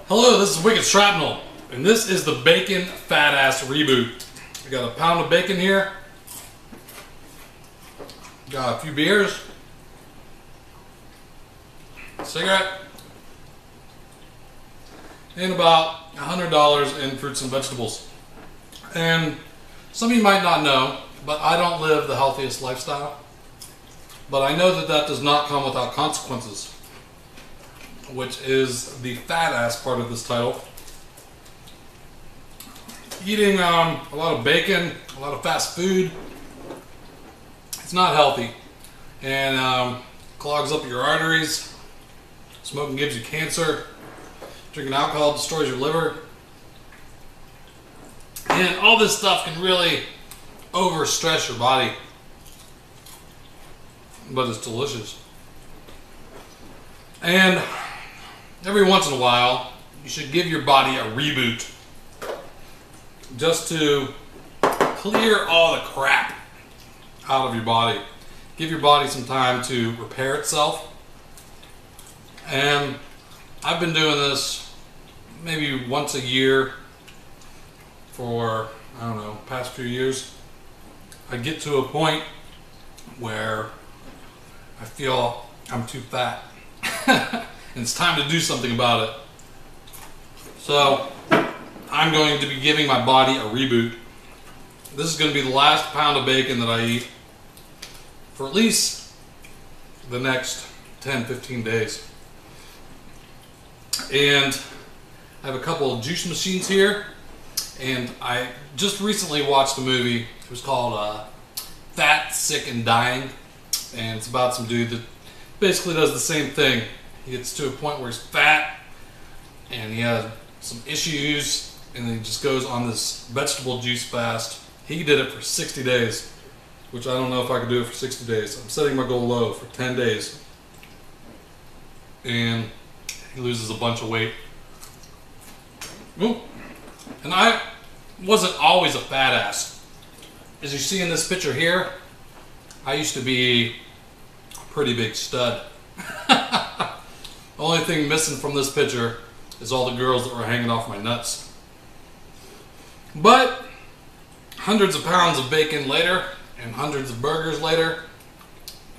Hello, this is Wicked Shrapnel, and this is the Bacon Fat Ass Reboot. We got a pound of bacon here, got a few beers, a cigarette, and about $100 in fruits and vegetables. And some of you might not know, but I don't live the healthiest lifestyle. But I know that that does not come without consequences, which is the fat ass part of this title. Eating a lot of bacon, a lot of fast food, it's not healthy, and clogs up your arteries. Smoking gives you cancer. Drinking alcohol destroys your liver. And all this stuff can really overstress your body. But it's delicious. And every once in a while, you should give your body a reboot. Just to clear all the crap out of your body. Give your body some time to repair itself. And I've been doing this maybe once a year for, I don't know, past few years. I get to a point where I feel I'm too fat. And it's time to do something about it. So I'm going to be giving my body a reboot. This is going to be the last pound of bacon that I eat for at least the next 10-15 days. And I have a couple of juice machines here, and I just recently watched a movie. It was called Fat, Sick, and Dying, and it's about some dude that basically does the same thing. He gets to a point where he's fat and he has some issues, and then he just goes on this vegetable juice fast. He did it for 60 days, which I don't know if I could do it for 60 days. I'm setting my goal low for 10 days. And he loses a bunch of weight. Ooh. And I wasn't always a fat ass. As you see in this picture here, I used to be a pretty big stud. The only thing missing from this picture is all the girls that were hanging off my nuts. But hundreds of pounds of bacon later and hundreds of burgers later,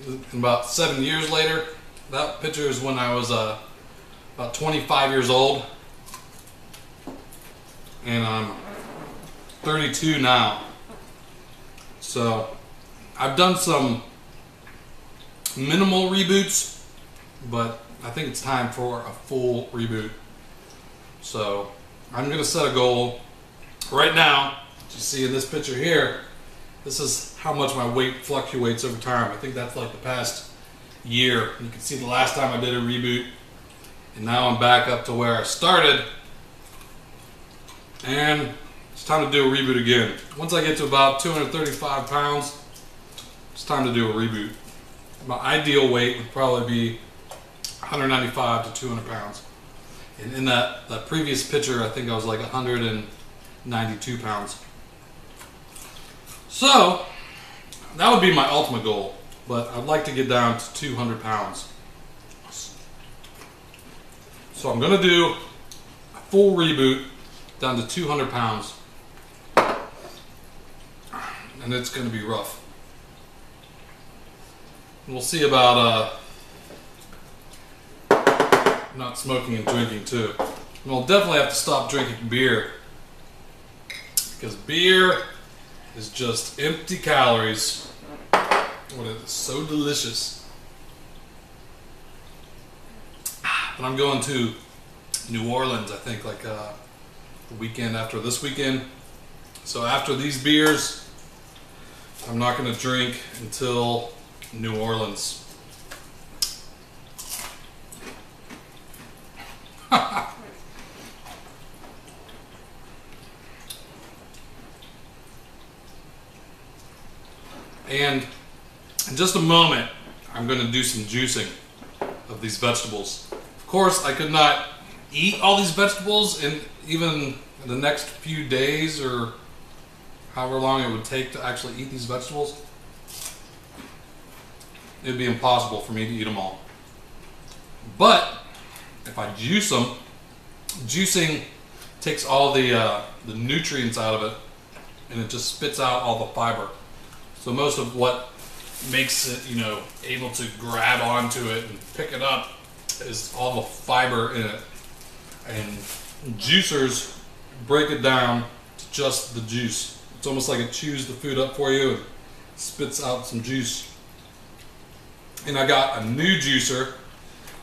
and about 7 years later, that picture is when I was about 25 years old, and I'm 32 now. So I've done some minimal reboots, but I think it's time for a full reboot. So I'm going to set a goal right now. As you see in this picture here, this is how much my weight fluctuates over time. I think that's like the past year. You can see the last time I did a reboot, and now I'm back up to where I started, and it's time to do a reboot again. Once I get to about 235 pounds, it's time to do a reboot. My ideal weight would probably be 195 to 200 pounds. And in that previous picture, I think I was like 192 pounds. So that would be my ultimate goal, but I'd like to get down to 200 pounds. So I'm going to do a full reboot down to 200 pounds. And it's going to be rough. And we'll see about not smoking and drinking too. And I'll definitely have to stop drinking beer, because beer is just empty calories. What is so delicious. But I'm going to New Orleans, I think, like the weekend after this weekend. So after these beers, I'm not going to drink until New Orleans. And in just a moment, I'm going to do some juicing of these vegetables. Of course, I could not eat all these vegetables in even the next few days, or however long it would take to actually eat these vegetables. It would be impossible for me to eat them all. But if I juice them, juicing takes all the nutrients out of it, and it just spits out all the fiber. So most of what makes it, you know, able to grab onto it and pick it up is all the fiber in it. And juicers break it down to just the juice. It's almost like it chews the food up for you and spits out some juice. And I got a new juicer.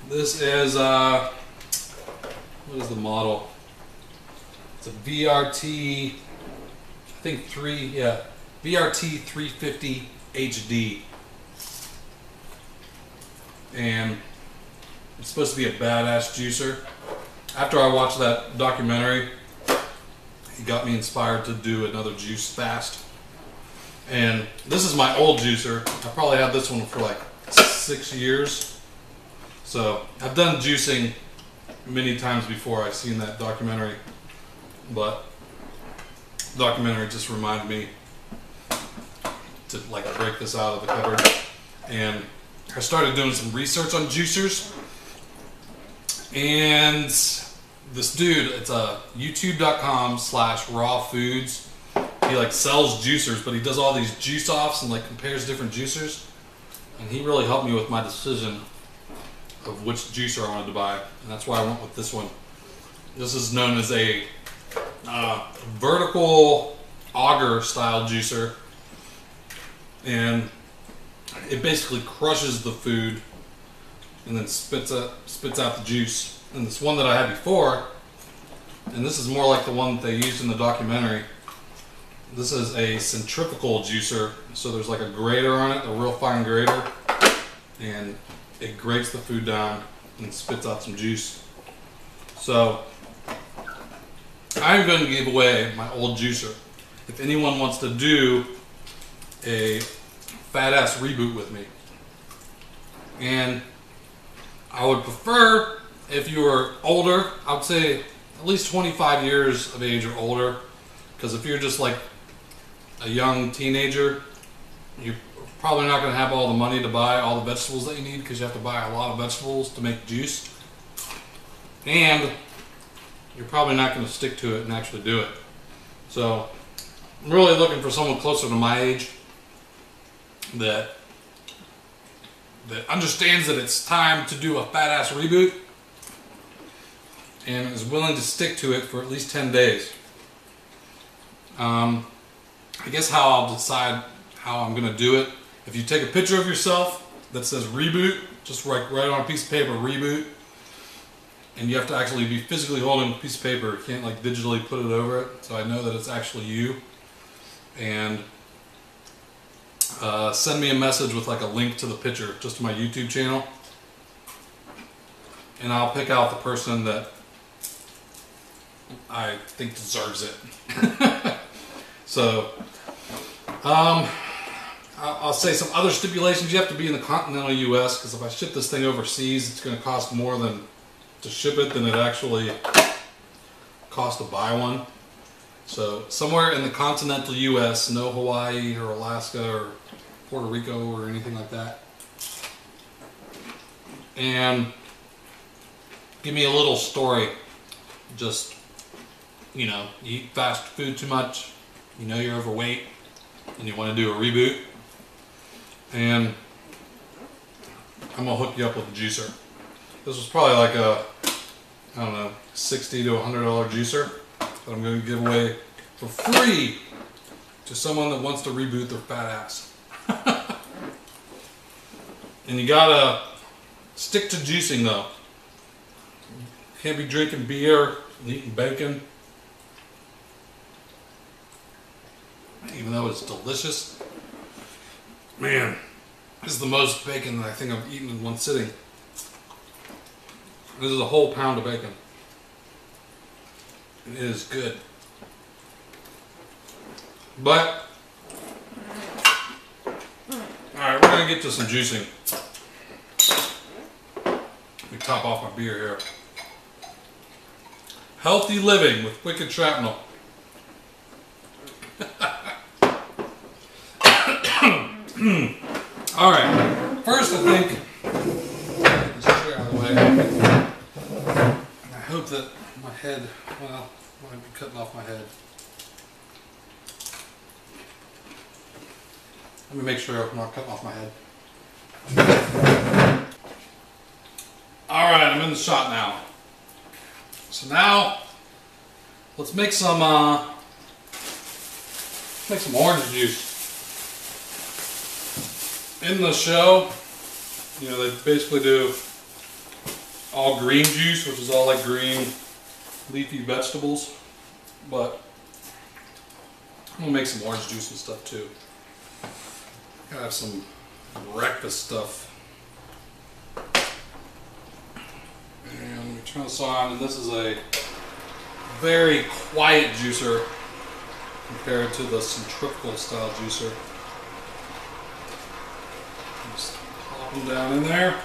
This is what is the model? It's a VRT, I think VRT 350 HD. And it's supposed to be a badass juicer. After I watched that documentary, it got me inspired to do another juice fast. And this is my old juicer. I probably had this one for like 6 years. So I've done juicing many times before. I've seen that documentary, but the documentary just reminded me to like break this out of the cupboard. And I started doing some research on juicers, and this dude, it's a youtube.com/raw foods. He like sells juicers, but he does all these juice offs and like compares different juicers. And he really helped me with my decision of which juicer I wanted to buy, and that's why I went with this one. This is known as a vertical auger style juicer, and it basically crushes the food and then spits out the juice. And this one that I had before, and this is more like the one that they used in the documentary, this is a centrifugal juicer. So there's like a grater on it, a real fine grater, and it grates the food down and spits out some juice. So I'm going to give away my old juicer. If anyone wants to do a Fat Ass Reboot with me, and I would prefer if you were older, I would say at least 25 years of age or older, because if you're just like a young teenager, you're probably not going to have all the money to buy all the vegetables that you need, because you have to buy a lot of vegetables to make juice, and you're probably not going to stick to it and actually do it. So I'm really looking for someone closer to my age that understands that it's time to do a Fat Ass Reboot and is willing to stick to it for at least 10 days. I guess how I'll decide how I'm going to do it, if you take a picture of yourself that says Reboot, just write on a piece of paper, Reboot, and you have to actually be physically holding a piece of paper. You can't like digitally put it over it, so I know that it's actually you. And send me a message with like a link to the picture, just to my YouTube channel, and I'll pick out the person that I think deserves it. So I'll say some other stipulations. You have to be in the continental US, because if I ship this thing overseas, it's going to cost more to ship it than it actually costs to buy one. So somewhere in the continental US, no Hawaii or Alaska or Puerto Rico or anything like that. And give me a little story. Just, you know, you eat fast food too much, you know you're overweight, and you want to do a reboot, and I'm going to hook you up with a juicer. This was probably like a, I don't know, $60 to $100 juicer that I'm going to give away for free to someone that wants to reboot their fat ass. And you gotta stick to juicing though. Can't be drinking beer and eating bacon, even though it's delicious. Man, this is the most bacon that I think I've eaten in one sitting. This is a whole pound of bacon. It is good. But, alright, we're going to get to some juicing. Let me top off my beer here. Healthy living with Wicked Shrapnel. Alright, first I think, get this chair out of the way. I hope that My head, well, might be cutting off my head. Let me make sure I'm not cutting off my head. Alright, I'm in the shot now. So now, let's make some orange juice. In the show, you know, they basically do all green juice, which is all like green leafy vegetables, but I'm gonna make some orange juice and stuff too. Gotta have some breakfast stuff. And let me turn this on, and this is a very quiet juicer compared to the centrifugal style juicer. Just pop them down in there.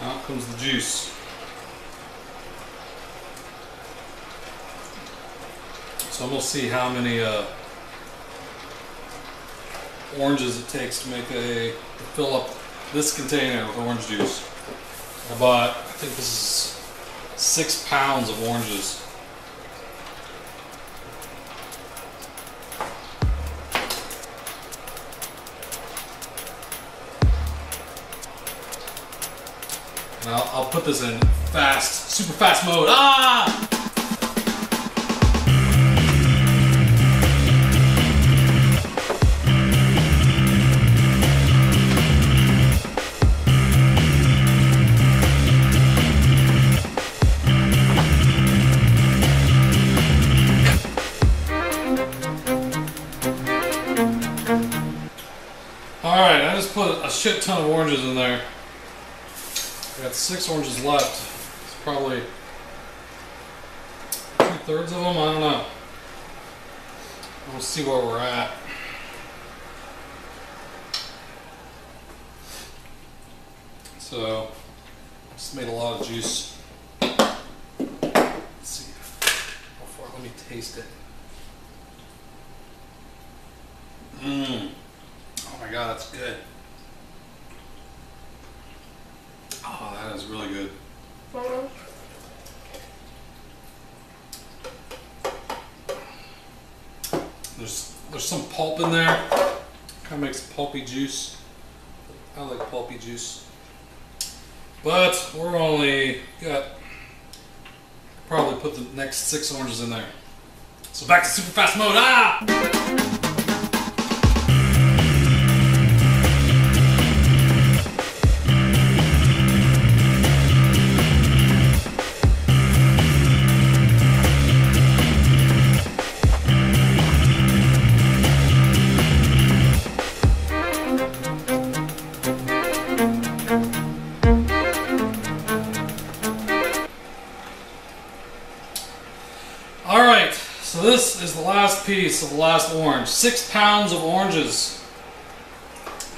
Out comes the juice. So I'm going to see how many oranges it takes to fill up this container with orange juice. I think this is 6 pounds of oranges. And I'll put this in super fast mode. Ah! Alright, I just put a shit ton of oranges in there. I got 6 oranges left. It's probably 2/3 of them, I don't know. We'll see where we're at. So, just made a lot of juice. Let's see how far, let me taste it. Oh my god, that's good. Oh, that is really good. There's some pulp in there. Kind of makes pulpy juice. I like pulpy juice. But we're only got probably put the next 6 oranges in there. So back to super fast mode. Ah! Alright, so this is the last piece of the last orange. 6 pounds of oranges.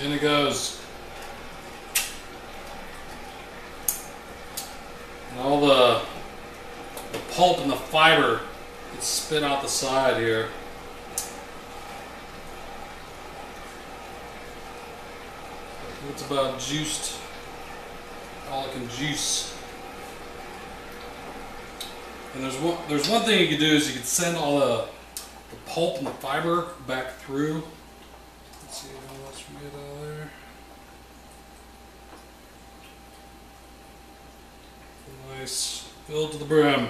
In it goes. And all the pulp and the fiber gets spit out the side here. It's about juiced. All it can juice. And there's one thing you could do is you could send all the pulp and the fiber back through. Let's see how much we get out of there. Nice, filled to the brim.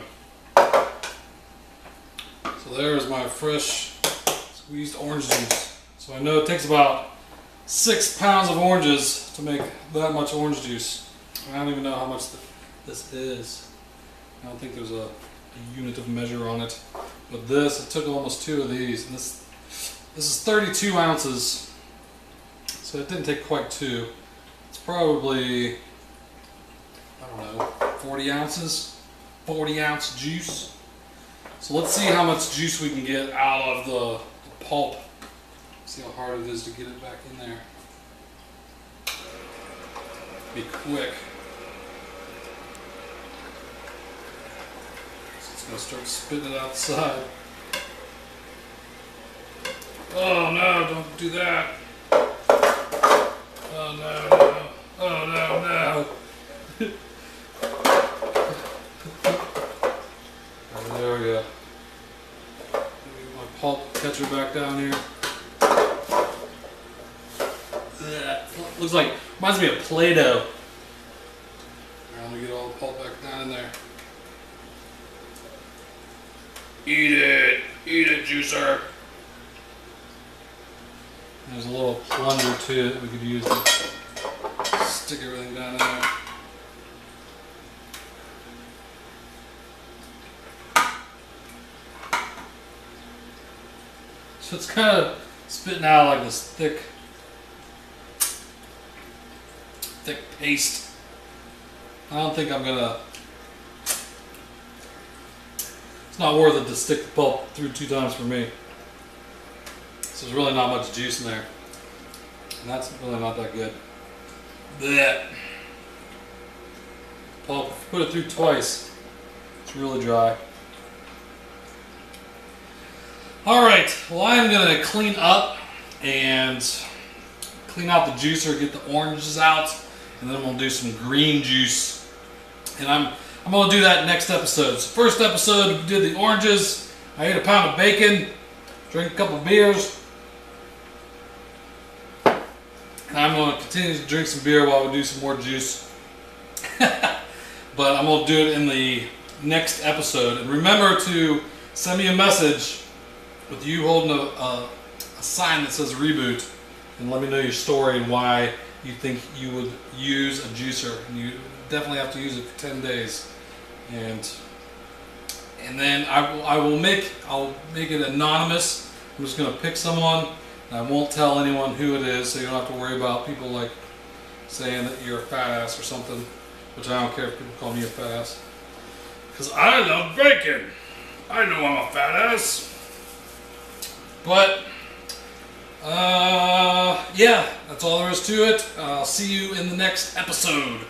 So there's my fresh squeezed orange juice. So I know it takes about 6 pounds of oranges to make that much orange juice. I don't even know how much this is. I don't think there's a unit of measure on it, but it took almost 2 of these, and this is 32 ounces, so it didn't take quite 2. It's probably, I don't know, 40 ounces, 40 ounce juice. So let's see how much juice we can get out of the pulp. See how hard it is to get it back in there. Be quick. It's going to start spitting it outside. Oh no, don't do that. Oh no, no. Oh no, no. Oh, there we go. Get my pulp catcher back down here. Ugh. Looks like, reminds me of Play-Doh. Let me get all the pulp back down in there. Eat it, juicer. There's a little plunger too that we could use to stick everything down in there. So it's kind of spitting out like this thick paste. I don't think I'm gonna. It's not worth it to stick the pulp through 2 times for me. So there's really not much juice in there. And that's really not that good. Blech. Pulp, if you put it through twice, it's really dry. Alright, well I'm going to clean up and clean out the juicer, get the oranges out, and then we'll do some green juice. And I'm going to do that next episode. So first episode, we did the oranges. I ate a pound of bacon, drank a couple beers. And I'm going to continue to drink some beer while we do some more juice. But I'm going to do it in the next episode. And remember to send me a message with you holding a sign that says Reboot. And let me know your story and why you think you would use a juicer. And you definitely have to use it for 10 days. And then I'll make it anonymous. I'm just going to pick someone. I won't tell anyone who it is, so you don't have to worry about people like saying that you're a fat ass or something, which I don't care if people call me a fat ass. Because I love bacon. I know I'm a fat ass. But, yeah, that's all there is to it. I'll see you in the next episode.